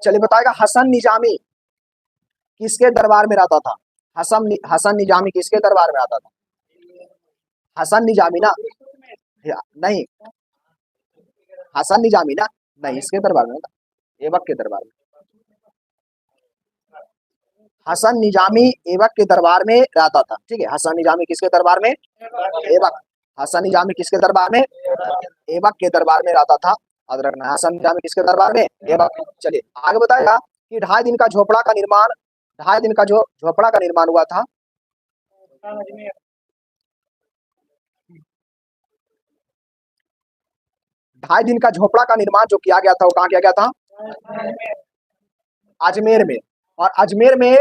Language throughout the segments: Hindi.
चलिए बताएगा हसन निजामी किसके दरबार में रहता था? हसन निजामी किसके दरबार में आता था? हसन निजामी ना, नहीं हसन निजामी ना, नहीं इसके दरबार में था, ऐबक के दरबार में। हसन निजामी ऐबक के दरबार में रहता था, ठीक है। हसन निजामी किसके दरबार में? ऐबक। हसन निजामी किसके दरबार में? ऐबक के दरबार में रहता था। याद रखना, हसन निजामी किसके दरबार में? ऐबक। चलिए आगे बताएगा कि 2.5 दिन का झोपड़ा का निर्माण, 2.5 दिन का जो झोपड़ा का निर्माण हुआ था, 2.5 दिन का झोपड़ा का निर्माण जो किया गया था वो कहाँ किया गया था? अजमेर में। और अजमेर में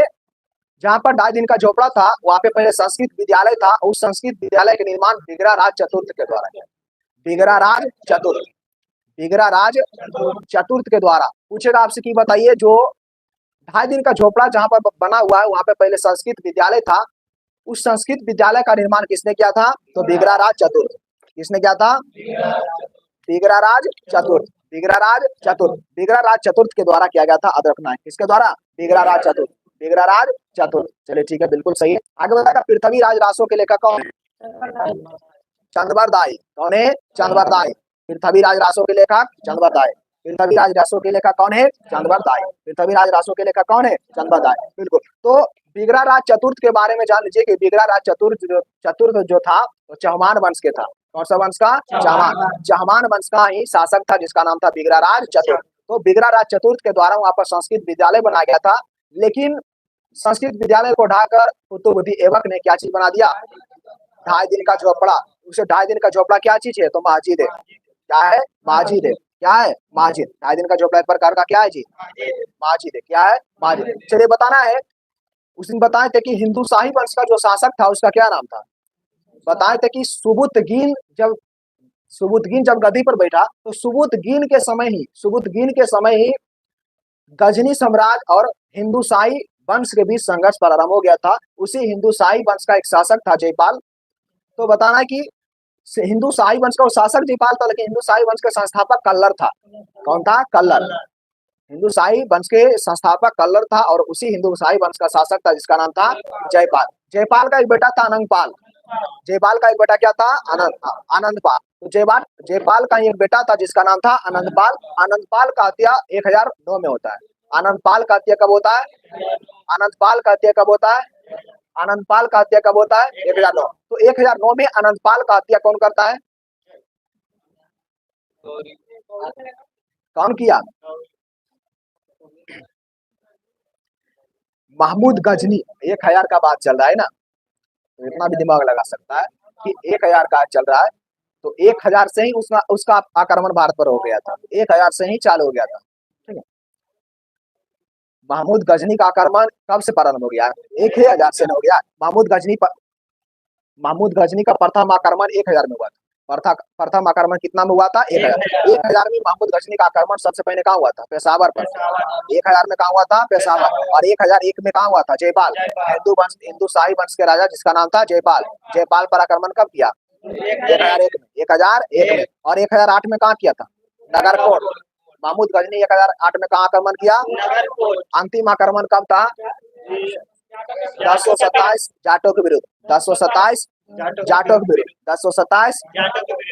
जहाँ पर 2.5 दिन का झोपड़ा था वहां पे पहले संस्कृत विद्यालय था। उस संस्कृत विद्यालय का निर्माण बिगड़ा राज चतुर्थ के द्वारा किया। बिगड़ा राज चतुर्थ, बिगड़ा राज चतुर्थ के द्वारा। पूछेगा आपसे कि बताइए जो 2.5 दिन का झोपड़ा जहाँ पर बना हुआ है वहां पे पहले संस्कृत विद्यालय था, उस संस्कृत विद्यालय का निर्माण किसने किया था? तो बिगड़ा राज चतुर्थ। किसने किया था? बिगड़ा राज चतुर्थ। बिगड़ा राज चतुर्थ, बिगड़ा राज चतुर्थ के द्वारा किया गया था। याद रखना है, किसके द्वारा? बिगड़ा राज चतुर्थ, बिगड़ा राज चतुर्थ। चलिए ठीक है, बिल्कुल सही है। आगे बताएगा पृथ्वीराज रासो के लेखक कौन है? चंद्रबरदाई। कौन है? चंद्रबरदाई। पृथ्वीराज रासो के लेखक चंद्रबरदाई। पृथ्वीराज रासो के लेखक कौन है? चंद्रबरदाई। पृथ्वीराज रासो के लेखक कौन है? चंद्रबरदाई, बिल्कुल। तो बिगड़ा राज चतुर्थ के बारे में जान लीजिए कि बिगड़ा राज चतुर्थ जो था वो चौहान वंश के था। कौन सा वंश का? चौहान। चौहान वंश का ही शासक था जिसका नाम था बिगड़ा राज चतुर्थ। तो बिगड़ा राज चतुर्थ के द्वारा वहां पर संस्कृत विद्यालय बनाया गया था। लेकिन संस्कृत विद्यालय को ढाकर कुतुबुद्दीन ऐबक ने क्या चीज बना दिया? 2.5 दिन का झोपड़ा। उसे 2.5 दिन का झोपड़ा क्या चीज है? तो मस्जिद है। क्या है? मस्जिद है। क्या है? मस्जिद। 2.5 दिन का झोपड़ा एक प्रकार का क्या है जी? मस्जिद है। क्या है? मस्जिद। चलिए बताना है, उस दिन बताए थे कि हिंदू शाही वंश का जो शासक था उसका क्या नाम था? बताए थे कि सुबुतगीन जब गद्दी पर बैठा तो सुबुतगीन के समय ही गजनी साम्राज्य और हिंदू शाही वंश के बीच संघर्ष प्रारंभ हो गया था। उसी हिंदू शाही वंश का एक शासक था जयपाल। तो बताना है कि हिंदू शाही वंश का वो शासक जयपाल था, लेकिन हिंदू शाही वंश का संस्थापक कल्लर था। कौन था? कल्लर। हिंदू शाही वंश के संस्थापक कल्लर था और उसी हिंदू शाही वंश का शासक था जिसका नाम था जयपाल। जयपाल का एक बेटा था अनंगपाल। जयपाल का एक बेटा क्या था? आनंदपाल। तो जयपाल का एक बेटा था जिसका नाम था आनंदपाल। आनंदपाल का हत्या 1009 में होता है। आनंदपाल का हत्या कब होता है? आनंदपाल का हत्या कब होता है? आनंदपाल का हत्या कब होता है? 1009। तो 1009 में आनंदपाल का हत्या कौन करता है? कौन किया? महमूद गजनी। 1000 का बात चल रहा है ना, तो इतना भी दिमाग लगा सकता है कि 1000 का चल रहा है, तो 1000 से ही उसका आक्रमण भारत पर हो गया था। 1000 से ही चालू हो गया था, ठीक है। महमूद गजनी का आक्रमण कब से प्रारंभ हो गया? 1000 से हो गया। महमूद गजनी का प्रथम आक्रमण 1000 में हुआ था। प्रथम आक्रमण कितना में हुआ था? 1000। 1000 में महमूद गजनी का आक्रमण सबसे पहले कहाँ हुआ था? पेशावर पर। 1000 में कहाँ हुआ था? पेशावर। और 1001 में कहाँ हुआ था? जयपाल। हिंदू शाही वंश के राजा जिसका नाम था जयपाल। जयपाल पर आक्रमण कब किया? 1001 में। 1001 में। और 1008 में कहाँ किया था? नगरकोट। महमूद गजनी 1008 में कहाँ आक्रमण किया? अंतिम आक्रमण कब था? 1027 जाटों के विरुद्ध। 1027 जाटों के विरुद्ध। 1027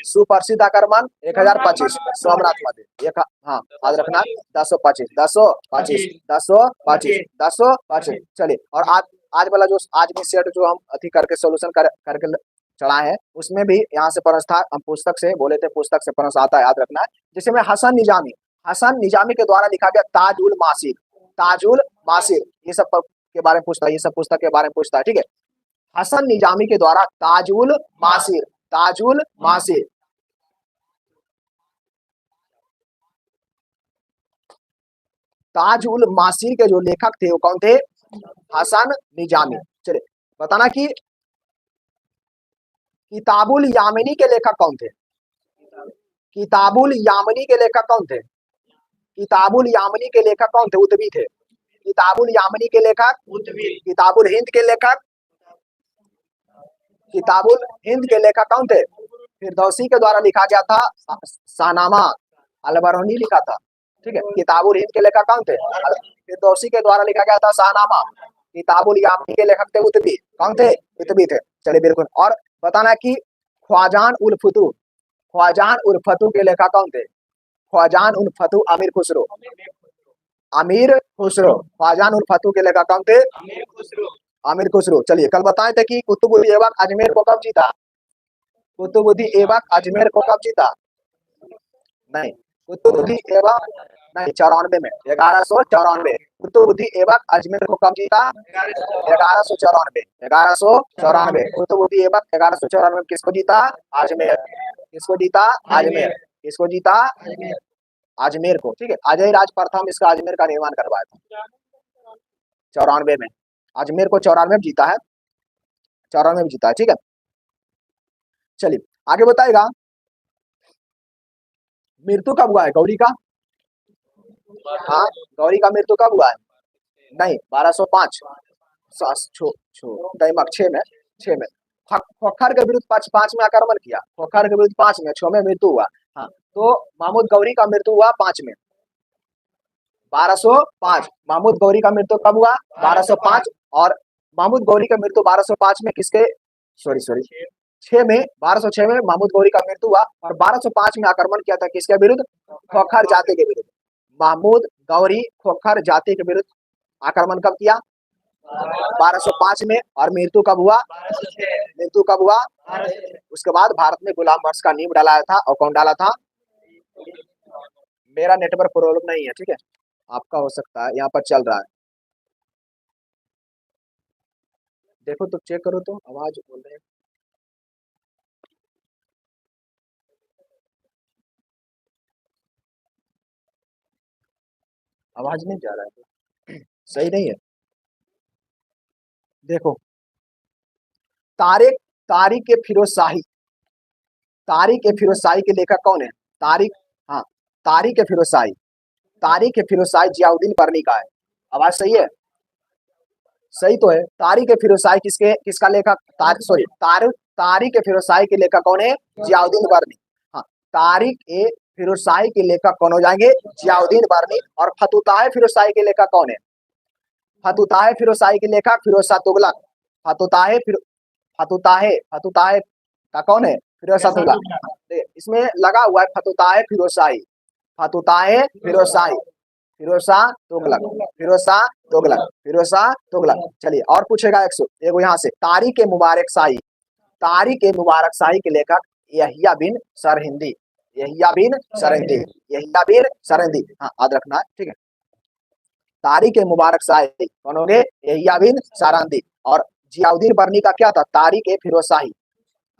सुप्रसिद्ध आक्रमण 1025 सोमनाथ मंदिर। हाँ याद रखना, 1025। चलिए, और आज वाला जो आज भी सेट जो हम अति करके सोल्यूशन करके चढ़ाए हैं उसमें भी यहाँ से प्रश्न था। हम पुस्तक से बोले थे, पुस्तक से प्रश्न आता है, याद रखना है। जिसमें हसन निजामी के द्वारा लिखा गया ताजुल मासिर, ये सब के बारे में पूछता है, ये सब पुस्तक के बारे में पूछता है, ठीक है। हसन निजामी के द्वारा ताजुल मासिर के जो लेखक थे वो कौन थे? हसन निजामी। चलिए बताना कि किताबुल यामिनी के लेखक कौन थे? किताबुल यामिनी के लेखक कौन थे? किताबुल यामिनी के लेखक कौन थे? उतबी थे। किताबुल यामिनी के लेखक किताबुल हिंद के लेखक कौन थे? फिरदौसी के द्वारा लिखा गया था शाहनामा। अलबरहनी लिखा था। ठीक है। किताबुल हिंद के लेखक कौन थे? फिरदौसी के द्वारा लिखा गया था शाहनामा। किताबुल यामी के लेखक थे उतबी। कौन थे? उतबी थे। चलिए बिल्कुल। और बताना कि ख्वाजान उल फतू, ख्वाजान उल फतू के लेखक कौन थे? ख्वाजान उल फतू अमीर खुसरो, अमीर खुसरो। ख्वाजान उल फतू के लेखक कौन थे? आमिर खुसरो। चलिए कल बताए थे कि कुतुबुद्दीन ऐबक अजमेर को कब जीता? कुतुबुद्दीन ऐबक अजमेर को कब जीता? नहीं, कुतुबुद्दीन ऐबक नहीं, 94 में, 1194। कुतुबुद्दीन ऐबक अजमेर को कब जीता? 1194, 1194। कुतुबुद्दीन ऐबक 1194 में किसको जीता? अजमेर। किसको जीता? अजमेर। किसको जीता? अजमेर को। ठीक है। अजय राज प्रथम इसका अजमेर का निर्माण करवाया था 94 में। अजमेर को 94 में जीता है, 94 में जीता है। ठीक है। चलिए आगे बताएगा मृत्यु कब हुआ है गौरी का? हाँ, गौरी का मृत्यु कब हुआ है? नहीं, 1205 दैमक 6 में, 6 में। खोखर के विरुद्ध 5 में आक्रमण किया। खोखर के विरुद्ध 5 में, 6 में मृत्यु हुआ। हाँ, तो महमूद गौरी का मृत्यु हुआ 5 में, 1205। महमूद गौरी का मृत्यु कब हुआ? 1205। और महमूद गौरी का मृत्यु 1205 में किसके, सॉरी 6 में, 1206 में महमूद गौरी का मृत्यु हुआ। और 1205 में आक्रमण किया था किसके विरुद्ध? खोखर जाति के विरुद्ध। महमूद गौरी खोखर जाति के विरुद्ध आक्रमण कब किया? 1205 में। और मृत्यु कब हुआ? मृत्यु कब हुआ? उसके बाद भारत में गुलाम वंश का नींव डाला था। और कौन डाला था? मेरा नेटवर्क प्रॉब्लम नहीं है, ठीक है, आपका हो सकता है, यहाँ पर चल रहा है। देखो तो चेक करो तो, आवाज बोल रहे हैं। आवाज नहीं जा रहा है, सही नहीं है। देखो तारिक, तारिक ए फिरोज शाही, तारिक ए फिरोज शाही के लेखक कौन है? तारिक, हाँ, तारिक ए फिरोज शाही, तारिक ए फिरोज शाही जियाउद्दीन बर्नी का है। आवाज सही है? सही तो है। तारिक ए फिरोज शाही किसके, किसका लेखक? सॉरी, तारिक ए फिरोज शाही के लेखक कौन है? जियाउद्दीन बर्नी। हाँ, तारिक ए फिरोज शाही के लेखक कौन हो जाएंगे? जियाउद्दीन बर्नी। और फतुताह फिरोज शाही के लेखक कौन है? फतुताह फिरोज शाही के लेखक फिरोज शाह तुगलक। फतुताह फतुताह, फतुताह का कौन है? फिरोज शाह तुगलक। इसमें लगा हुआ है फतुताह फिरोज शाही, फतुताह फिरोज शाही, फिरोज शाह तुगलक, फिरोज शाह तुगलक, फिरोज शाह तुगलक। चलिए और पूछेगा एक यहाँ से, तारिक ए मुबारक शाही, तारिक ए मुबारक शाही के लेखक यहिया बिन सरहिंदी, यहिया बिन सरहिंदी, यहिया बिन सरहिंदी। हाँ, याद रखना है, ठीक है। तारिक ए मुबारक शाही कौन होंगे? यहिया बिन सरहिंदी। और जियाउद्दीन बर्नी का क्या था? तारिक ए फिरोज शाही।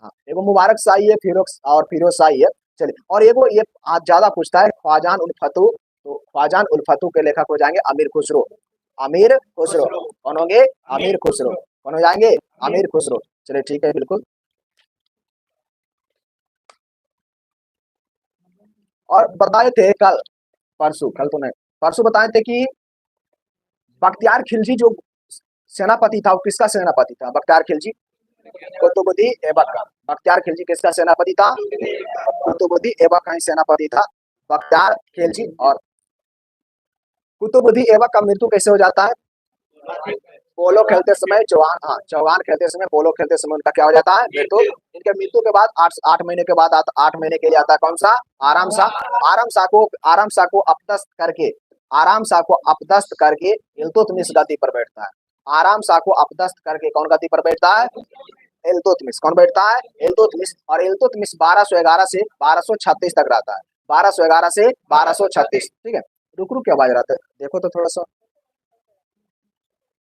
हाँ, एगो मुबारक शाही है, फिरोज और फिरोज शाही है। चलिए, और एगो ये आज ज्यादा पूछता है ख्वाजान उल फतू, तो ख्वाजान उल फतू के लेखक हो जाएंगे अमीर खुसरो। अमीर खुसरो कौन होंगे? अमीर खुसरो। कौन हो जाएंगे? अमीर खुसरो। चलिए ठीक है, बिल्कुल। और बताए थे कल, परसों, कल तो नहीं, परसों बताए थे कि बख्तियार खिलजी जो सेनापति था वो किसका सेनापति था? बख्तियार खिलजी कुतुबुद्दीन ऐबक का। बख्तियार खिलजी किसका सेनापति था? कुतुबुद्दीन ऐबक का ही सेनापति था बख्तियार खिलजी। और कुतुबुद्दीन ऐबक का मृत्यु कैसे हो जाता है? पोलो खेलते समय, चौहान, हाँ, चौहान खेलते समय, पोलो खेलते समय उनका क्या हो जाता है? मृत्यु। इनके मृत्यु के बाद 8 महीने के बाद 8 महीने के लिए आता है कौन सा? आराम शाह। आराम शाह को अपदस्थ करके, आराम शाह को अपदस्थ करके इल्तुतमिश गद्दी पर बैठता है। आराम शाह को अपदस्थ करके कौन गद्दी पर बैठता है? इल्तुतमिश। कौन बैठता है? इल्तुतमिश। और इल्तुतमिश 1211 से 1236 तक रहता है, 1211 से 1236। ठीक है, रुक रुक के आवाज रहता है, देखो तो थोड़ा सा,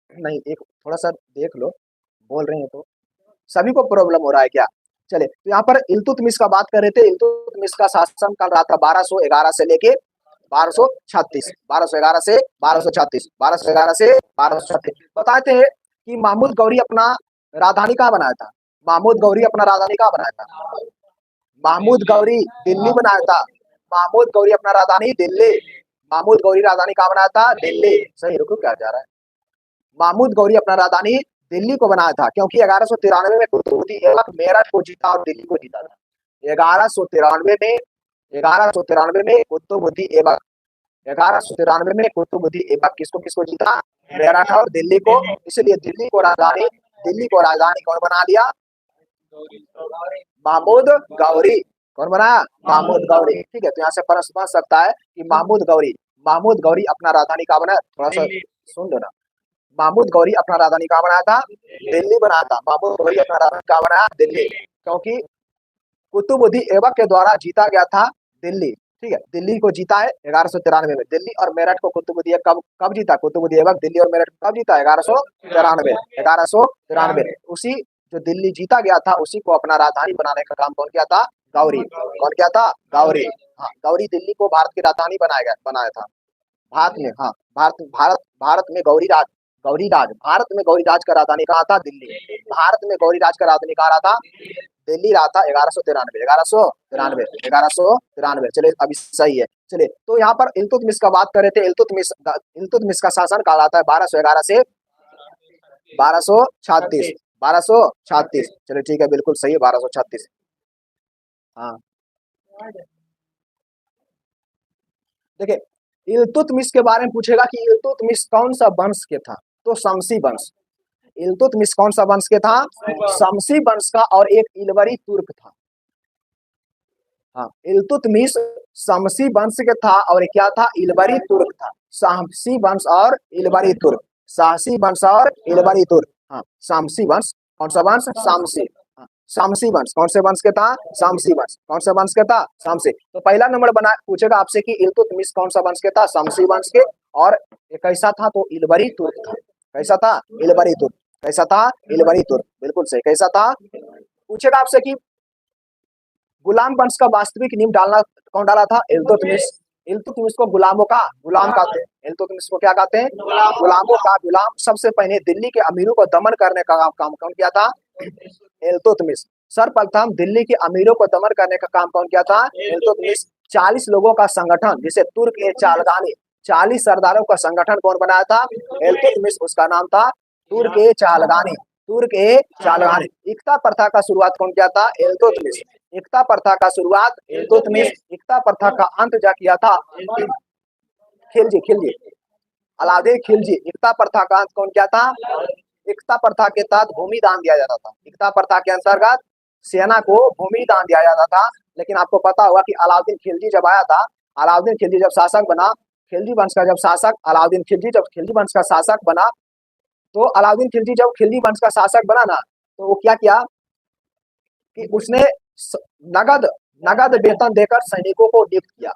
नहीं, एक थोड़ा सा देख लो, बोल रहे हैं तो सभी को प्रॉब्लम हो रहा है क्या? चलिए, तो यहाँ पर इल्तुतमिश का बात कर रहे थे। इल्तुतमिश का शासन काल रहा था 1211 से लेके 1236, 1211 से 1236, 1211 से 1236। बताते हैं कि महमूद गौरी अपना राजधानी कहाँ बनाया था? महमूद गौरी अपना राजधानी कहाँ बनाया था? महमूद गौरी दिल्ली बनाया था। महमूद गौरी अपना राजधानी दिल्ली, महमूद गौरी राजधानी कहाँ बनाया था? दिल्ली। सही, रुको क्या जा रहा है? महमूद गौरी अपना राजधानी दिल्ली को बनाया था, क्योंकि 1193 में कुतुबुद्दीन ऐबक मेरठ को जीता और दिल्ली को जीता था। 1193 में, 1193 में कुतुबुद्दीन ऐबक, 1193 में कुतुबुद्दीन ऐबक किसको किसको जीता? मेरठ और दिल्ली को। इसलिए दिल्ली को राजधानी कौन बना दिया? महमूद गौरी। कौन बनाया? महमूद गौरी। ठीक है, तो यहाँ से प्रश्न बन सकता है कि महमूद गौरी अपना राजधानी कहाँ बनाया? थोड़ा सा सुन लो ना। महमूद गौरी अपना राजधानी कहाँ बनाया था? दिल्ली बनाया था। महमूद गौरी अपना राजधानी कहाँ बनाया? दिल्ली। क्योंकि कुतुबुद्दीन ऐबक के द्वारा जीता गया था दिल्ली। ठीक है, दिल्ली को जीता है 1193 में। दिल्ली और मेरठ को कुतुबुद्दीन कब कब जीता? कुतुबुद्दीन ऐबक दिल्ली और मेरठ कब जीता? 1193। उसी जो दिल्ली जीता गया था उसी को अपना राजधानी बनाने का काम कौन किया था? गौरी। कौन किया था? गौरी। हाँ, गौरी दिल्ली को भारत की राजधानी बनाया था। भारत में, हाँ, भारत में गौरीराज भारत में गौरीराज का राजधानी कहाँ था? दिल्ली। भारत में गौरीराज का राजधानी कहाँ रहा था? दिल्ली रहा था 1193। चलिए, अभी सही है। चलिए, तो यहाँ पर इल्तुतमिश का बात कर रहे थे। इल्तुतमिश का शासन काल आता है 1211 से 1236। चलिए ठीक है, बिल्कुल सही है, 1236। हाँ, देखिए, इल्तुतमिश के बारे में पूछेगा कि इल्तुतमिश कौन सा वंश के था, तो शमसी वंश। इल्तुतमिश कौन सा वंश के था? शमसी वंश का, और एक इलवरी तुर्क था। हाँ, इल्तुतमिश शमसी वंश के था और क्या था? इलवरी तुर्क था। शामसी वंश और इलवरी तुर्क। शासी वंश और इलवरी तुर्क। हाँ, शामसी वंश। कौन सा वंश? शामसी। हाँ, शामसी वंश। कौन से वंश के था? शामसी वंश। कौन से वंश के था? शामसी। तो पहला नंबर बना पूछेगा आपसे कि इल्तुतमिश कौन सा वंश के था? शामसी वंश के। और ये कैसा था? तो इलवरी तुर्क था। कैसा था? इलवरी तुर्क। कैसा था? इलवरी तुर्क। बिल्कुल सही। कैसा था? पूछेगा आपसे कि गुलाम वंश का वास्तविक नींव कौन डाला था? इल्तुतमिश। इल्तुतमिश को गुलाम कहते हैं। इल्तुतमिश को क्या कहते हैं? गुलामों का गुलाम। सबसे पहले दिल्ली के अमीरों को दमन करने का काम कौन किया था? इल्तुतमिश। सर्वप्रथम दिल्ली के अमीरों को दमन करने का काम कौन किया था? इल्तुतमिश। 40 लोगों का संगठन, जिसे तुर्क ए चालगानी, 40 सरदारों का संगठन कौन बनाया था? इल्तुतमिश। उसका नाम था तुर्क ए चालगानी। इकता प्रथा का शुरुआत कौन किया था? इल्तुतमिश। इकता प्रथा का शुरुआत इल्तुतमिश। इकता प्रथा का अंत जा किया था खिलजी। अलाउद्दीन खिलजी। इकता प्रथा का अंत कौन किया था? इकता प्रथा के तहत भूमि दान दिया जाता था। इकता प्रथा के अंतर्गत सेना को भूमि दान दिया जाता था। लेकिन आपको पता होगा कि अलाउद्दीन खिलजी जब आया था, अलाउद्दीन खिलजी जब शासक बना, खिलजी वंश का जब शासक अलाउद्दीन खिलजी जब खिलजी वंश का शासक बना, तो अलाउद्दीन खिलजी जब खिलजी वंश का शासक बना ना, तो वो क्या किया कि उसने नगद वेतन देकर सैनिकों को नियुक्त किया।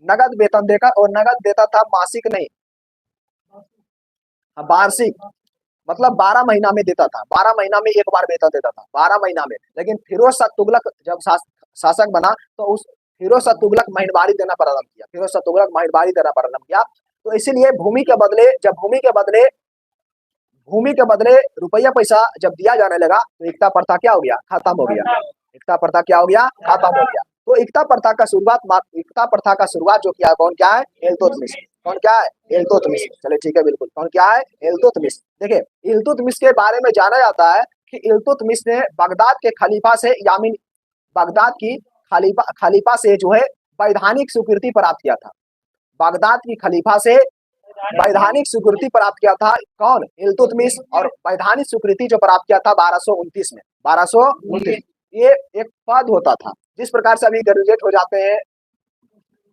नगद वेतन देकर, और नगद देता था मासिक नहीं, वार्षिक। मतलब 12 महीना में देता था। 12 महीना में एक बार वेतन देता था, 12 महीना में। लेकिन फिरोज शाह तुगलक जब शासक बना, तो उस फिरोज शाह तुगलक महीनवारी देना प्रारंभ किया। तो इसीलिए भूमि के बदले रुपया पैसा जब दिया जाने लगा, तो इकता प्रथा क्या हो गया? खत्म हो गया। इकता प्रथा क्या हो गया? खत्म हो गया। तो इकता प्रथा का शुरुआत जो किया, कौन क्या है? इल्तुतमिश। कौन क्या है? इल्तुतमिश। चलिए ठीक है, बिल्कुल। कौन क्या है? इल्तुतमिश। देखिए, इल्तुतमिश के बारे में जाना जाता है कि इल्तुतमिश ने बगदाद के खलीफा से बगदाद की खलीफा से जो है वैधानिक स्वीकृति प्राप्त किया था। बगदाद की खलीफा से वैधानिक स्वीकृति प्राप्त किया था। कौन? इल्तुतमिश। और वैधानिक स्वीकृति जो प्राप्त किया था 1229 में। 1229 ये एक पद होता था, जिस प्रकार से अभी ग्रेजुएट हो जाते हैं।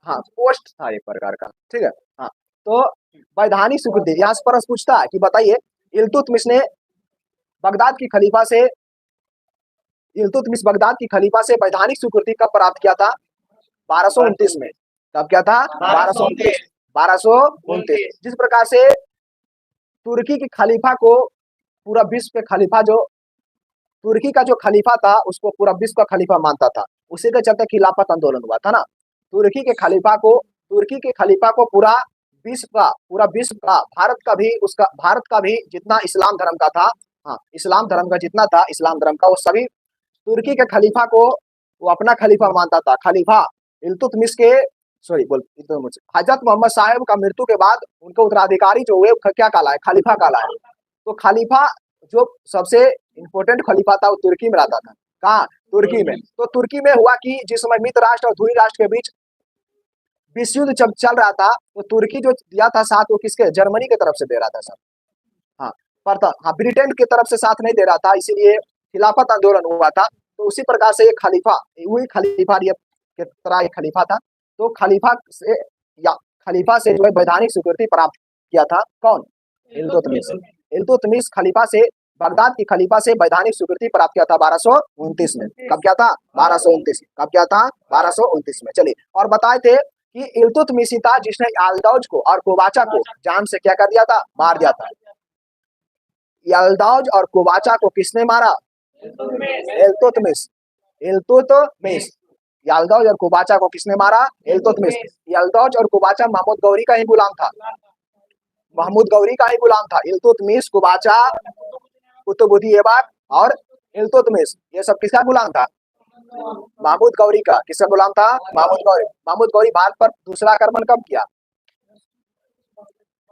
हाँ, पोस्ट था एक प्रकार का। ठीक है। हाँ, तो वैधानिक स्वीकृति यहाँ से प्रश्न पूछता है कि बताइए, इल्तुतमिश बगदाद की खलीफा से वैधानिक स्वीकृति कब प्राप्त किया था? 1229 में। कब क्या था? 1229। जिस प्रकार से तुर्की के खलीफा को पूरा विश्व के खलीफा, जो तुर्की का जो खलीफा था उसको पूरा विश्व का खलीफा मानता था, उसी के चलते खिलाफत आंदोलन हुआ था ना। तुर्की के खलीफा को पूरा विश्व का, भारत का भी जितना इस्लाम धर्म का था, हाँ, इस्लाम धर्म का जितना था, इस्लाम धर्म का, वो सभी तुर्की के खलीफा को वो अपना खलीफा मानता था। खलीफा इल्तुतमिश के हजरत मोहम्मद साहब का मृत्यु के बाद उनके उत्तराधिकारी जो हुए क्या कहलाए? खलीफा कहलाए। तो खलीफा जो सबसे इंपोर्टेंट खलीफा था वो तुर्की में रहता था। कहाँ? तुर्की में। तो तुर्की में हुआ कि जिस समय मित्र राष्ट्र और धुरी राष्ट्र के बीच विश्व युद्ध जब चल रहा था तो तुर्की जो दिया था साथ वो किसके, जर्मनी की तरफ से दे रहा था सर। हाँ पर था, हाँ ब्रिटेन की तरफ से साथ नहीं दे रहा था, इसीलिए खिलाफत आंदोलन हुआ था। तो उसी प्रकार से ये खलीफा, वही खलीफा के तरह एक खलीफा था। तो खलीफा से या खलीफा से जो है वैधानिक स्वीकृति प्राप्त किया था कौन, इल्तुतमिश। इल्तुतमिश खलीफा से, बगदाद की खलीफा से वैधानिक स्वीकृति प्राप्त किया था 1229 में। कब किया था, 1229। कब किया था, 1229 में। चलिए और बताए थे कि इल्तुतमिश ही था जिसने याल्दाउज को और कोवाचा को जान से क्या कर दिया था, मार दिया था। याल्दाउज और कोवाचा को किसने मारा, इल्तुतमिश। इल्तुतमिश। याल्दाउज और कोवाचा को किसने मारा, इल्तुतमिश। याल्दाउज और कोवाचा महमूद गौरी का ही गुलाम था, महमूद गौरी का ही गुलाम था। इल्तुतमिश, कुबाचा, कुतुबुद्दीन ऐबक और इल्तुतमिश, ये सब किसका गुलाम था, महमूद गौरी का। किसका गुलाम था, महमूद गौरी। महमूद गौरी भारत पर दूसरा आक्रमण कब किया,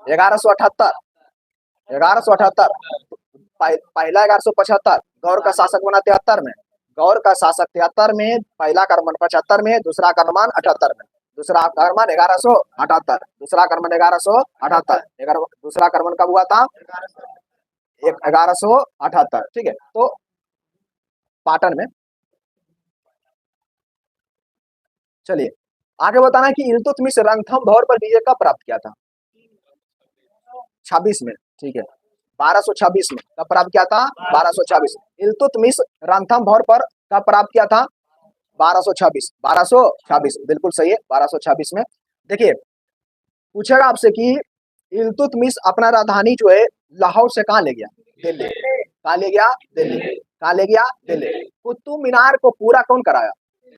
1178। 1178 पहला 1175, गौर का शासक बना 73 में। गौर का शासक 73 में, पहला आक्रमण 75 में, दूसरा आक्रमण 78 में। दूसरा आक्रमण 1178, दूसरा आक्रमण 1178। दूसरा आक्रमण कब हुआ था, 1178। ठीक है, तो पाटन में। चलिए आगे बताना है कि इल्तुतमिश रणथंभौर पर विजय कब प्राप्त किया था, 26 में। ठीक है, 1226 में। कब प्राप्त किया था, 1226। इल्तुतमिश रणथंभौर पर कब प्राप्त किया था, 1226। 1226 बिल्कुल सही है, 1226 में। देखिए पूछेगा आपसे कि इल्तुतमिश अपना राजधानी जो है लाहौर से कहाँ ले गया, दिल्ली। कहाँ ले गया, दिल्ली। कहाँ ले गया, दिल्ली। कुतुब मीनार को पूरा कौन कराया,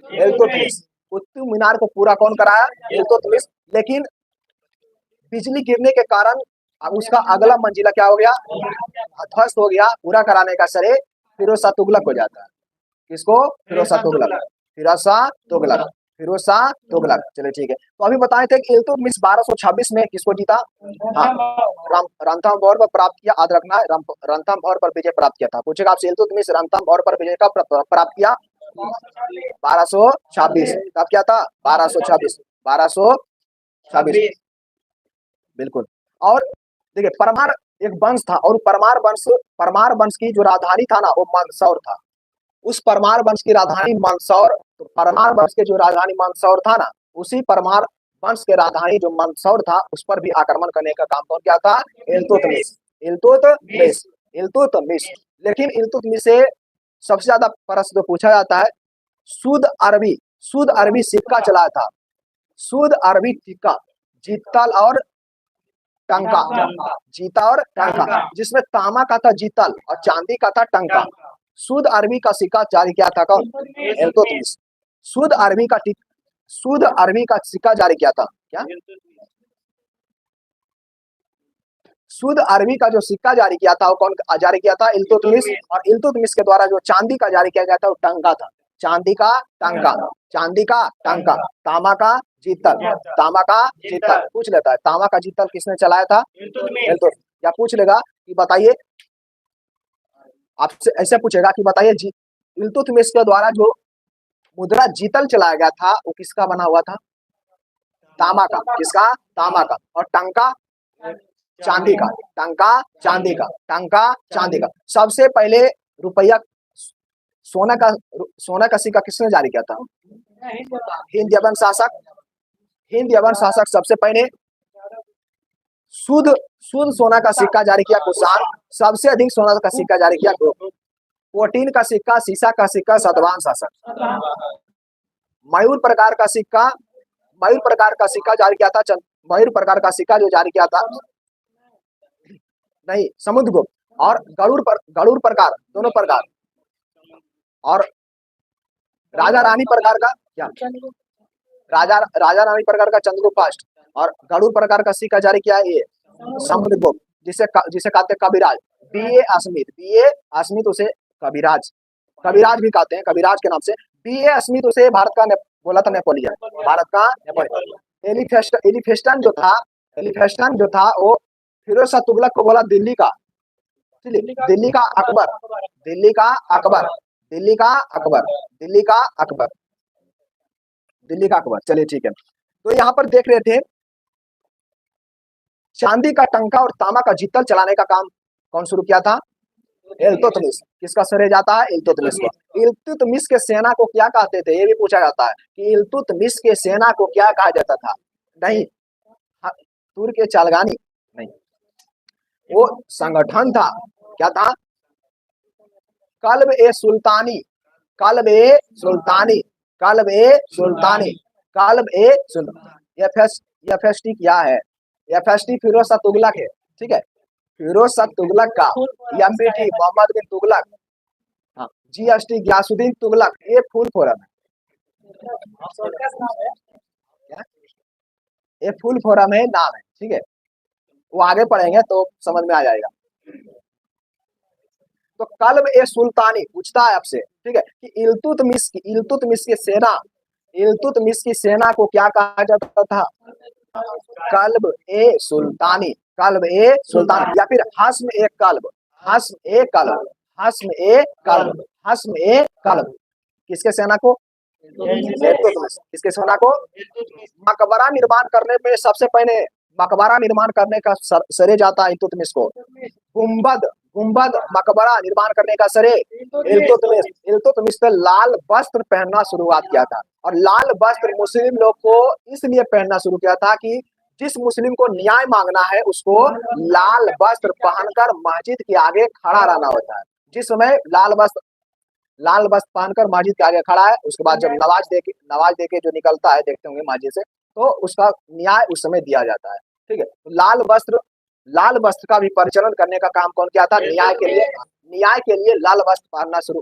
इल्तुतमिश। कुतुब मीनार को पूरा कौन कराया, इल्तुतमिश। लेकिन बिजली गिरने के कारण उसका अगला मंजिला क्या हो गया, ध्वस्त हो गया। पूरा कराने का श्रेय फिरोज शाह तुगलक हो जाता है। किसको, फिरोज शाह तुगलक। फिरोज शाह तुगलक, फिरोज शाह तुगलक। चलिए ठीक है, तो अभी बताए थे कि इल्तुतमिश 1226 में किसको जीता, हाँ रणथंभौर पर प्राप्त किया। याद रखना है, रणथंभौर पर विजय प्राप्त किया था। पूछेगा आपसे इल्तुतमिश रणथंभौर पर विजय कब प्राप्त किया, 1226। कब क्या था, 1226। 1226 बिल्कुल। और देखिए परमार एक वंश था, और परमार वंश की जो राजधानी था ना वो मंदसौर था। उस परमार वंश की राजधानी मंदसौर, तो परमार वंश के जो राजधानी मंदसौर था ना, उसी परमार वंश के राजधानी जो मंदसौर था उस पर भी आक्रमण करने का काम कौन किया था, इल्तुतमिश। इल्तुतमिश, इल्तुतमिश। लेकिन इल्तुतमिश से सबसे ज्यादा प्रश्न पूछा जाता है, शुद्ध अरबी सिक्का चलाया था। शुद्ध अरबी सिक्का, जीतल और टंका, जीता और टंका, जिसमें तांबा का था जीतल और चांदी का था टंका। शुद्ध अरबी का सिक्का जारी किया था कौन, इल्तुतमिश। शुद्ध अरबी का सिक्का जारी किया था क्या, शुद्ध अरबी का जो सिक्का जारी किया था वो कौन जारी किया था, इल्तुतमिश। और इल्तुतमिश के द्वारा जो चांदी का जारी किया गया था वो टंका था। चांदी का टंका, चांदी का टंका। तांबा का जीतल, तांबा का जीतल। पूछ लेता है तांबा का जीतल किसने चलाया था, इल्तुतमिश। या पूछ लेगा कि बताइए, आपसे ऐसे पूछेगा कि बताइए इल्तुतमिश के द्वारा जो मुद्रा जीतल चलाया गया था वो किसका बना हुआ था, तांबा का। किसका, तांबा का। और टंका चांदी का। टंका चांदी का, टंका चांदी का। सबसे पहले रुपया सोना का सिक्का किसने जारी किया था, हिंद यवन शासक सबसे पहले शुद्ध सोना का सिक्का जारी किया कुषाण। सबसे अधिक सोना का सिक्का जारी किया कोटीन का सिक्का, सीसा का सिक्का सतवाहन शासक। मयूर प्रकार का सिक्का जारी किया था, मयूर प्रकार का सिक्का जो जारी किया था नहीं, समुद्रगुप्त। और गरुड़ प्रकार, दोनों प्रकार। और राजा रानी प्रकार का क्या, राजा रानी प्रकार का चंद्रगुप्त फर्स्ट। और गरुड़ प्रकार का सिक्का जारी किया है ये समुद्रगुप्त, जिसे कहते हैं कविराज। बीए अस्मित उसे कविराज भी कहते हैं, कविराज के नाम से। बीए अस्मित उसे भारत का बोला था नेपोलियन, भारत का नेपोलियन। एलिफेस्टन जो था वो फिरोज शाह तुगलक को बोला दिल्ली का अकबर। चलिए ठीक है, तो यहाँ पर देख रहे थे चांदी का टंका और तांबा का जित्तल चलाने का काम कौन शुरू किया था? इल्तुतमिश। किसका श्रेय जाता है? इल्तुतमिश को। इल्तुतमिश के सेना को क्या कहते थे, ये भी पूछा जाता है कि इल्तुतमिश के सेना को क्या कहा जाता था? नहीं, तुर्क के चालगानी नहीं, वो संगठन था। क्या था? कल्ब ए सुल्तानी, कल्ब ए सुल्तानी, कल्ब ए सुल्तानी, कल्ब ए सुल्तानी। एफएसटी क्या है? एफएसटी फिरोज शाह तुगलक है, ठीक है, फिरोज शाह तुगलक का। एमबीटी मोहम्मद बिन तुगलक, हाँ, जीएसटी गयासुद्दीन तुगलक, ये फुल फॉर्म है। ये फुल फॉर्म है, नाम है, ठीक है, वो आगे पढ़ेंगे तो समझ में आ जाएगा। तो कल्ब ए सुल्तानी पूछता है आपसे, ठीक है, कि इल्तुतमिश की सेना को क्या कहा जाता था? कल्ब ए सुल्तानी, कल्ब ए सुल्तानी, या फिर हस्म ए कल्ब, हस्म ए कल्ब, हस्म ए कल्ब, हस्म ए कल्ब। किसके सेना को? किसके सेना को? मकबरा निर्माण करने में सबसे पहले मकबरा निर्माण करने का श्रेय जाता है इल्तुतमिश को। गुंबद, गुंबद मकबरा निर्माण करने का श्रेय इल्तुतमिश। इल्तुतमिश ने लाल वस्त्र पहनना शुरुआत किया था, और लाल वस्त्र मुस्लिम लोग को इसलिए पहनना शुरू किया था कि जिस मुस्लिम को न्याय मांगना है उसको लाल वस्त्र पहनकर मस्जिद के आगे खड़ा रहना होता है। जिस समय लाल वस्त्र पहनकर मस्जिद के आगे खड़ा है, उसके बाद जब नवाज देके जो निकलता है, देखते होंगे मस्जिद से, तो उसका न्याय उस समय दिया जाता है, ठीक है। लाल वस्त्र का भी प्रचलन करने का काम कौन किया था? न्याय के लिए लाल वस्त्र पहनना शुरू,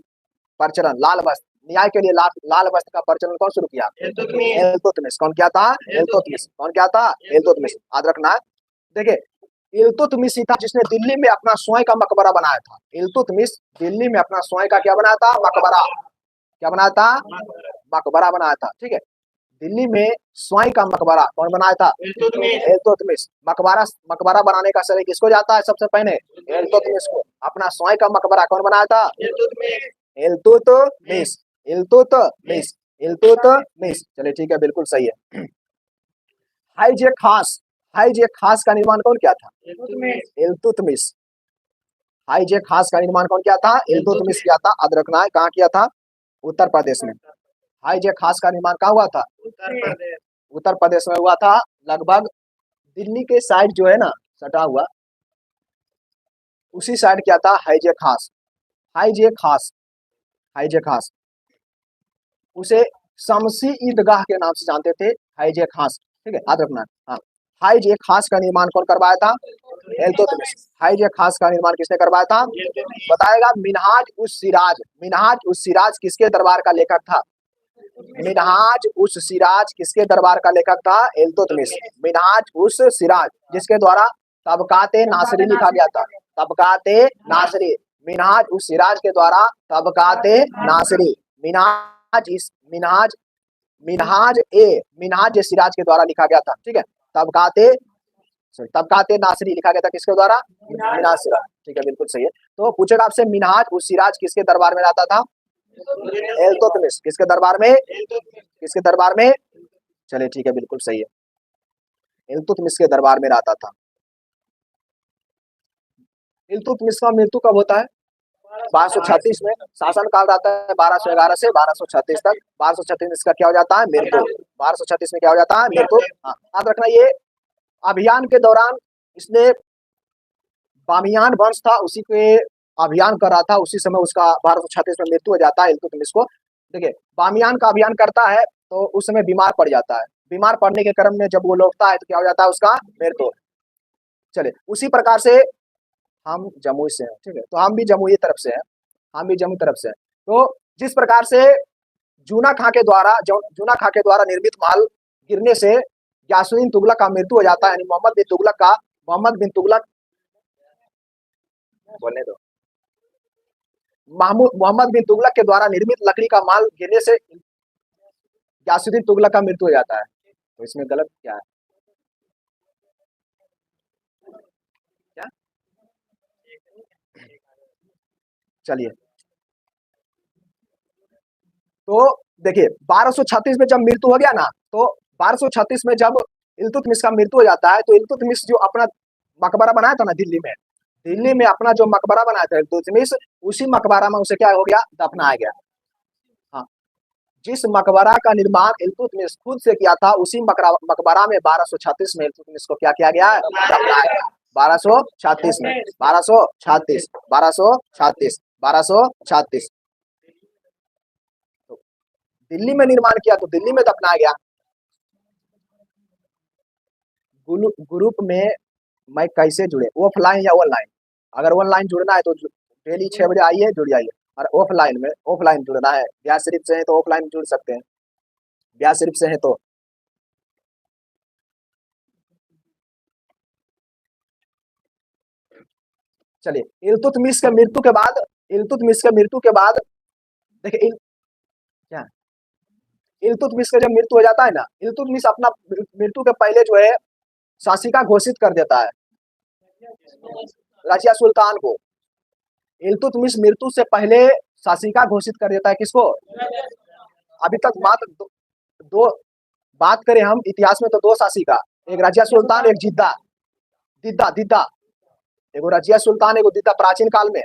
प्रचलन, लाल वस्त्र, न्याय के लिए लाल वस्त्र का प्रचलन कौन शुरू किया? इल्तुतमिश। कौन किया था? इल्तुतमिश। कौन किया था? इल्तुतमिश। याद रखना। देखिए, इल्तुतमिश ही था जिसने दिल्ली में अपना स्वयं का मकबरा बनाया था। इल्तुतमिश दिल्ली में अपना स्वयं का क्या बनाया था? मकबरा। क्या बनाया था? मकबरा बनाया था, ठीक है। दिल्ली में स्वयं का मकबरा कौन बनाया था? इल्तुतमिश। मकबरा बनाने का श्रेय किसको जाता है? सबसे पहले इल्तुतमिश को। अपना स्वयं का मकबरा कौन बनाया था? इल्तुतमिश। इल्तुतमिश, इल्तुतमिश। चलिए ठीक है, बिल्कुल सही है। हाइजे खास का निर्माण कौन किया था? इल्तुतमिश। हाइजे खास का निर्माण कौन किया था? इल्तुतमिश किया था। याद रखना है, कहाँ किया था? उत्तर प्रदेश में। हाइजे खास का निर्माण कहाँ हुआ था? उत्तर प्रदेश में हुआ था, लगभग दिल्ली के साइड जो है ना, सटा हुआ, उसी साइड क्या था? हाइजे खास। हाइजे खास, हाइजे खास, उसे शमसी ईदगाह के नाम से जानते थे, हाइजे खास, ठीक है, याद रखना। हाँ, हाइजे खास का निर्माण कौन करवाया था? इल्तुतमिश। हाइजे खास का निर्माण किसने करवाया था? बताएगा। मिनहाज उस सिराज, मिनहाज उस सिराज किसके दरबार का लेखक था? मिनहाज उस सिराज किसके दरबार का लेखक था? इल्तुतमिश। मिनहाज उस सिराज, जिसके द्वारा तबकाते नासरी लिखा गया था। तबकाते नासरी, मिनहाज उस सिराज के द्वारा तबकाते नासरी, मिनहाज सिराज के द्वारा लिखा गया था, ठीक है। तबकाते नासरी लिखा गया था किसके द्वारा? मिनहाज सिराज, ठीक है, बिल्कुल सही है। तो पूछेगा आपसे, मिनहाज उस सिराज किसके दरबार में रहता था? इल्तुतमिश। किसके दरबार में? किसके दरबार में? चलिए ठीक है, बिल्कुल सही है, इल्तुतमिश के दरबार में रहता था। इल्तुतमिश का मृत्यु कब होता है? 1236 में। शासन काल रहता है 1211 से 1236 तक। 1236 में इसका क्या हो जाता है? मृत्यु। 1236 में क्या हो जाता है? मृत्यु। हाँ, याद रखना, ये अभियान के दौरान इसने बामियान वंश था, उसी के अभियान कर रहा था, उसी समय उसका 1236 में मृत्यु हो जाता है इल्तुतमिश को। देखिए, बामियान का अभियान करता है तो उस समय बीमार पड़ जाता है। बीमार पड़ने के क्रम में जब वो लौटता है तो क्या हो जाता है? उसका मृत्यु। चलिए, उसी प्रकार से हम जमुई से हैं, ठीक है, तो हम भी जमुई तरफ से हैं, हम भी जमुई तरफ से हैं। तो जिस प्रकार से जूना खां के द्वारा निर्मित महल गिरने से गयासुद्दीन तुगलक का मृत्यु हो जाता है, यानी मोहम्मद बिन तुगलक बोलने दो, मोहम्मद बिन तुगलक के द्वारा निर्मित लकड़ी का महल गिरने से गयासुद्दीन तुगलक का मृत्यु हो जाता है। तो इसमें गलत क्या है? क्या? चलिए, तो देखिए, 1236 में जब मृत्यु हो गया ना, तो 1236 में जब इल्तुतमिश का मृत्यु हो जाता है तो इल्तुतमिश जो अपना मकबरा बनाया था ना दिल्ली में अपना जो मकबरा बनाया था इल्तुतमिश, उसी मकबरा में उसे क्या हो गया, दफनाया गया। हाँ, जिस मकबरा का निर्माण इल्तुतमिश खुद से किया था उसी मकबरा में 1236 में इल्तुतमिश को क्या किया गया है, दफनाया गया। 1236 में 1236 1236 1236 दिल्ली में निर्माण किया तो दिल्ली में दफनाया गया। ग्रुप में मैं कैसे जुड़े, ऑफलाइन या ऑनलाइन? अगर ऑनलाइन जुड़ना है तो डेली 6 बजे आइए, जुड़ जाइए। और ऑफलाइन जुड़ना है, ब्याज शरीफ से है तो ऑफलाइन जुड़ सकते हैं, ब्याज शरीफ से है तो। चलिए, इल्तुतमिश के मृत्यु के बाद देखिए क्या, इल्तुतमिश का जब मृत्यु हो जाता है ना, इल्तुतमिश अपना मृत्यु के पहले जो है शासिका घोषित कर देता है रजिया सुल्तान को। इल्तुतमिश मृत्यु से पहले शासिका घोषित कर देता है किसको? अभी तक मात्र दो बात करें हम इतिहास में तो दो शासिका, एक रजिया सुल्तान, एक दिद्दा। एगो रजिया सुल्तान, एगो दिद्दा। प्राचीन काल में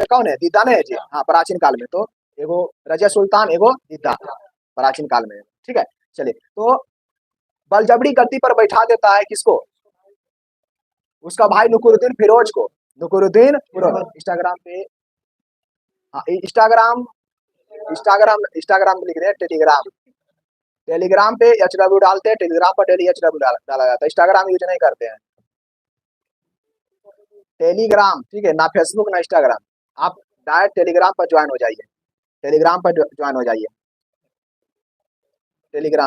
कौन है? दिद्दा नहीं है जी। हाँ, प्राचीन काल में तो एगो रजिया सुल्तान, एगो दिद्दा, प्राचीन काल में। ठीक है, चलिए, तो बलजबरी गद्दी पर बैठा देता है किसको? उसका भाई नुकुरुद्दीन फिरोज को। नुकुरुद्दीन फिरोज। इंस्टाग्राम पे, हाँ, इंस्टाग्राम लिख रहे हैं, टेलीग्राम पे HW डालते हैं, टेलीग्राम पर डेली HW डाला जाता है। इंस्टाग्राम यूज नहीं करते हैं, टेलीग्राम, ठीक है ना, फेसबुक ना इंस्टाग्राम। आप डायरेक्ट टेलीग्राम पर ज्वाइन हो जाइए, टेलीग्राम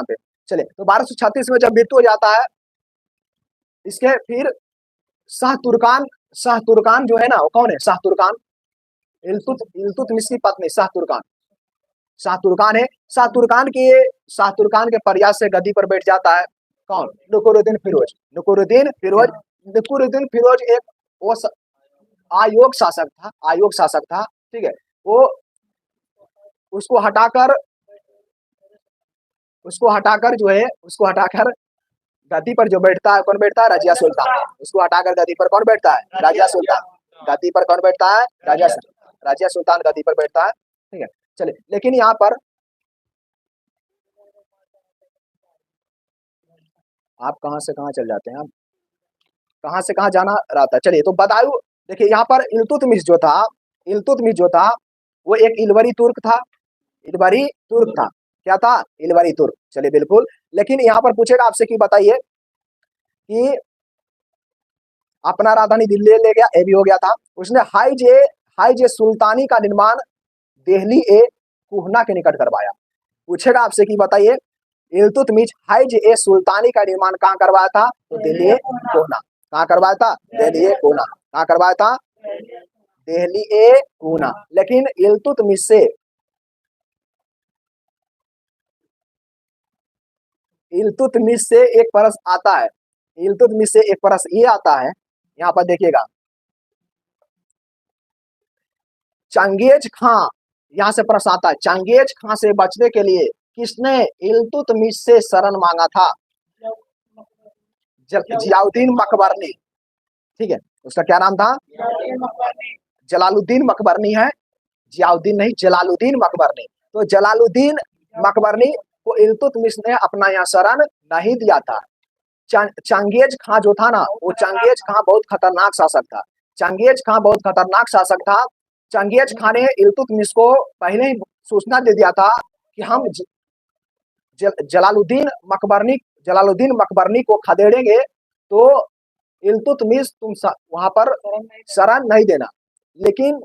पे। चलिए, तो 1236 में जब मृत्यु हो जाता है इसके, फिर शाह तुर्कान जो है ना, वो कौन है? शाह तुर्कान, इल्तुतमिश की पत्नी शाह तुर्कान है। शाह तुर्कान के प्रयास से गद्दी पर बैठ जाता है कौन? नुकुरुद्दीन फिरोज एक वो आयोग शासक था। ठीक है, वो उसको हटाकर गद्दी पर जो बैठता है, कौन बैठता है? रजिया सुल्तान। उसको हटाकर गद्दी पर कौन बैठता है? रजिया सुल्तान। गद्दी पर कौन बैठता है? रजिया सुल्तान गद्दी पर बैठता है। ठीक है, चलिए, लेकिन यहाँ पर आप कहां से कहां चल जाते हैं, आप कहां से कहां जाना रहता है। चलिए, तो बदायूं, देखिए यहाँ पर इल्तुतमिश जो था वो एक इलवरी तुर्क था। क्या था? इलवरी तुर्क। चलिए, बिल्कुल। लेकिन यहाँ पर पूछेगा आपसे कि बताइए कि अपना राजधानी दिल्ली ले गया, ये भी हो गया था। उसने हाईजे सुल्तानी का निर्माण दिल्ली ए कुहना के निकट करवाया। पूछेगा आपसे कि बताइए इल्तुतमिश हाईजे ए सुल्तानी का निर्माण कहाँ करवाया था? तो दिल्ली ए कोहना। कहाँ करवाया था? दिल्ली ए कोहना। कहाँ करवाया था? दिल्ली ए कोहना। लेकिन इल्तुतमिश से एक प्रश्न आता है, ये आता है, यहाँ पर देखिएगा, चंगेज खां, यहाँ से प्रश्न आता है, चंगेज खां से बचने के लिए किसने इल्तुतमिश से शरण मांगा था? जियाउद्दीन मकबरनी। ठीक है, उसका क्या नाम था? जलालुद्दीन मकबरनी है, जियाउद्दीन नहीं, जलालुद्दीन मकबरनी। तो जलालुद्दीन मकबरनी को इल्तुतमिश ने अपना यहाँ शरण नहीं दिया था। चंगेज खां जो था ना, वो चंगेज खां बहुत खतरनाक शासक था। चंगेज खां ने इल्तुतमिश को पहले ही सूचना दे दिया था कि हम जलालुद्दीन मकबरनी को खदेड़ेंगे तो इल्तुतमिश तुम वहां पर शरण नहीं देना। लेकिन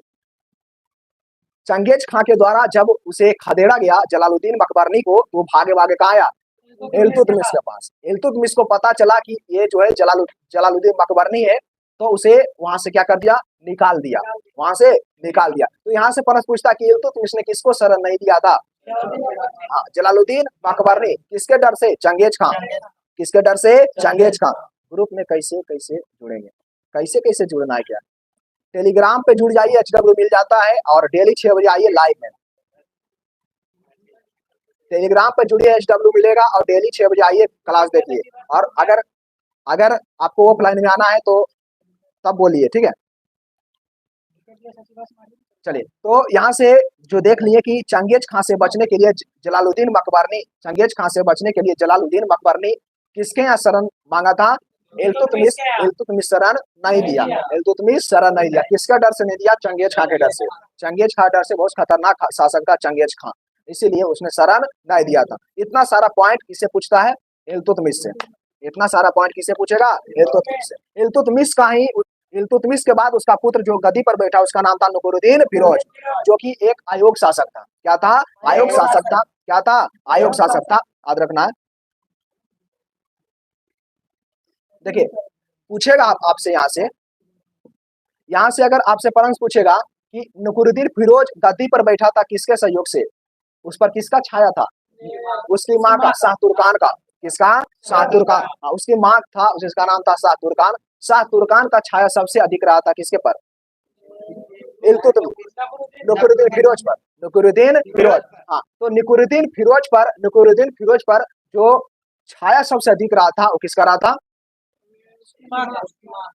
चंगेज खां के द्वारा जब उसे खदेड़ा गया जलालुद्दीन मकबरनी को, तो भागे कहाँ आया? इल्तुतमिश के पास। इल्तुतमिश को पता चला कि ये जो है जलालुद्दीन मकबरनी है, तो उसे वहां से क्या कर दिया? निकाल दिया। तो यहाँ से प्रश्न पूछता कि इल्तुतमिश ने किसको शरण नहीं दिया था? हाँ, जलालुद्दीन मकबरनी। किसके डर से? चंगेज खां। ग्रुप में कैसे जुड़ेंगे, कैसे जुड़ना है क्या? टेलीग्राम पे जुड़ जाइए, HW मिल जाता है, और डेली 6 बजे आइए लाइव में। टेलीग्राम पर जुड़िए, HW मिलेगा और डेली 6 बजे आइए, क्लास देखिए। और अगर अगर आपको ऑफलाइन में आना है तो तब बोलिए, ठीक है। चलिए, तो यहाँ से जो देख लिए कि चंगेज खां से बचने के लिए जलालुद्दीन मकबरनी, चंगेज खां से बचने के लिए जलालुद्दीन मकबरनी किसके यहाँ शरण मांगा था? इल्तुतमिश शरण नहीं दिया, इल्तुतमिश शरण नहीं दिया। किसका डर से नहीं दिया? चंगेज खां के डर से। चंगेज खां डर से, बहुत खतरनाक शासक था चंगेज खां, इसीलिए उसने शरण नहीं दिया था। इतना सारा पॉइंट किससे पूछता है? इल्तुतमिश से। इतना सारा पॉइंट किससे पूछेगा? इल्तुतमिश से। इल्तुतमिश का ही, इल्तुतमिश के बाद उसका पुत्र जो गद्दी पर बैठा उसका नाम था नुकुरुद्दीन फिरोज, जो कि एक अयोग्य शासक था। क्या था? अयोग्य शासक था। क्या था? अयोग्य शासक था। याद रखना है। देखिए, पूछेगा आपसे यहाँ से अगर आपसे प्रश्न पूछेगा कि नुकुरुद्दीन फिरोज गद्दी पर बैठा था किसके सहयोग से, उस पर किसका छाया था? उसकी माँ का, शाह तुर्कान का। किसका? शाह तुर्कान। उसकी माँ था जिसका नाम था शाह तुर्कान। शाह तुर्कान का छाया सबसे अधिक रहा था किसके पर? नुकुरुद्दीन फिरोज पर। नुकुरुद्दीन फिरोज, हाँ। तो नुकुरुद्दीन फिरोज पर जो छाया सबसे अधिक रहा था वो किसका रहा था?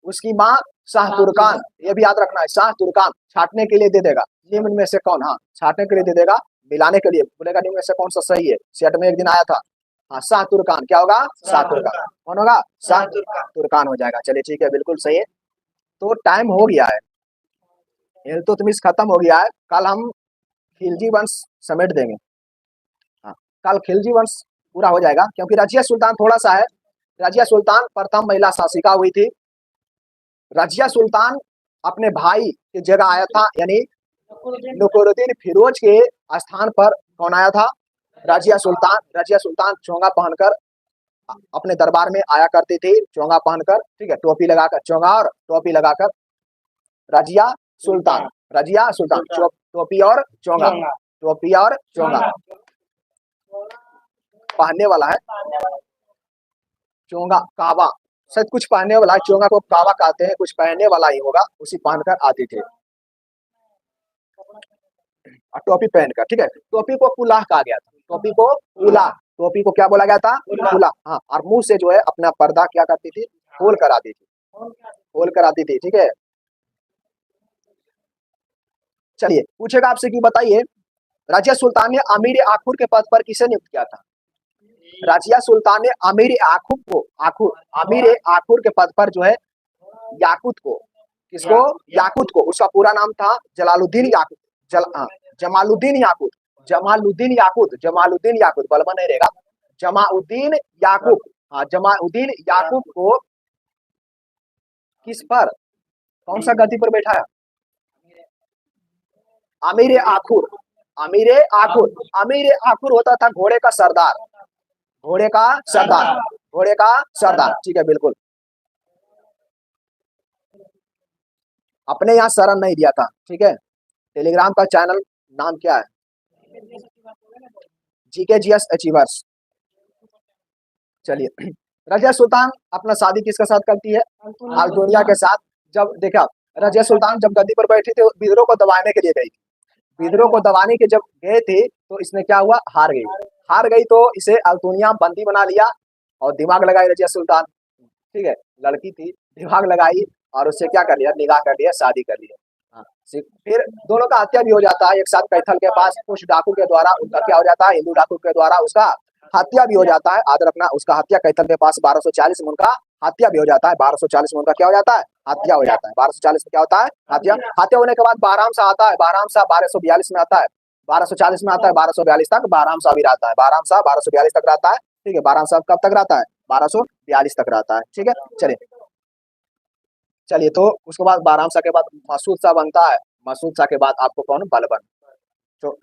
उसकी माँ शाह तुर्कान। ये भी याद रखना है, शाह तुर्कान। छाटने के लिए दे देगा निम्न में से कौन? हाँ, छाटने के लिए दे देगा, मिलाने के लिए बोलेगा निम्न में से कौन सा सही है। सेट में एक दिन आया था। हाँ, शाह तुर्कान। क्या होगा? शाह तुर्कान। कौन होगा? शाह तुर्कान हो जाएगा। चलिए ठीक है, बिल्कुल सही है। तो टाइम हो गया है, इल्तुतमिश खत्म हो गया है। कल हम खिलजी वंश समेट देंगे। हाँ, कल खिलजी वंश पूरा हो जाएगा, क्योंकि रजिया सुल्तान थोड़ा सा है। रजिया सुल्तान प्रथम महिला शासिका हुई थी। रजिया सुल्तान अपने भाई की जगह आया था, यानी नुकुरुद्दीन फिरोज के स्थान पर कौन आया था? रजिया सुल्तान। रजिया सुल्तान चोंगा पहनकर अपने दरबार में आया करती थी, चोंगा पहनकर, ठीक है, टोपी लगाकर, चोंगा और टोपी लगाकर। रजिया सुल्तान, रजिया सुल्तान, टोपी और चोंगा, टोपी और चोंगा पहनने वाला है। चोंगा काबा, शायद कुछ पहनने वाला है, चोंगा को काबा कहते हैं, कुछ पहनने वाला ही होगा, उसी पहनकर आती थी। टोपी पहनकर, ठीक है। टोपी को कुलाह कहा गया था, टोपी को कुलाह, टोपी को क्या बोला गया था? कुलाह। हाँ, और मुंह से जो है अपना पर्दा क्या करती थी? खोल कर आती थी, खोल कर आती थी, ठीक है। चलिए, पूछेगा आपसे कि बताइए, रजिया सुल्तान ने अमीर आखुर के पद पर किसे नियुक्त किया था? रजिया सुल्तान ने अमीर आखुर के पद पर जो है याकूत को, किसको? याकूत को। उसका पूरा नाम था जलालुद्दीन याकूत, जमालुद्दीन याकूत, जमालुद्दीन याकूत, जमालुद्दीन याकूत, बलबा नहीं रहेगा, जमाउद्दीन याकूब। हाँ, जमाउद्दीन याकूब को किस पर, कौन सा गद्दी पर बैठाया? अमीर आखुर। अमीर आखुर, अमीर आखुर होता था घोड़े का सरदार, घोड़े का सरदार, घोड़े का सरदार, ठीक है, बिल्कुल। अपने यहाँ शरण नहीं दिया था, ठीक है। टेलीग्राम का चैनल नाम क्या है? GKGS achievers. चलिए, रजिया सुल्तान अपना शादी किसके साथ करती है? अल्तुनिया के साथ। जब देखा, रजिया सुल्तान जब गद्दी पर बैठी थी, विद्रोह को दबाने के लिए गई थी। विद्रोह को दबाने के जब गए थे तो इसने क्या हुआ? हार गई। हार गई तो इसे अल्तुनिया बंदी बना लिया और दिमाग लगाई रजिया सुल्तान, ठीक है, लड़की थी, दिमाग लगाई और उससे क्या कर लिया? निकाह कर लिया, शादी कर लिया। हाँ, फिर दोनों का हत्या भी हो जाता है एक साथ कैथल के पास, कुछ डाकू के द्वारा उनका क्या हो जाता है? हिंदू डाकू के द्वारा उसका हत्या भी हो जाता है। याद रखना, उसका हत्या कैथल के पास 1240 में उनका हत्या भी हो जाता है। 1240 में उनका क्या हो जाता है? हत्या हो जाता है। 1240 में क्या होता है? हत्या। हत्या होने के बाद बहराम शाह आता है, बहराम शाह 1242 में आता है, 1240 में आता है, 1242 तक बहराम शाह भी रहता है, बहराम शाह 1242 तक रहता है, ठीक है। बहराम शाह कब तक रहता है? 1242 तक रहता है, ठीक है। चलिए, चलिए, तो उसके बाद बहराम शाह के बाद मसूद शाह बनता है, मसूद शाह के बाद आपको कौन? बलबन। तो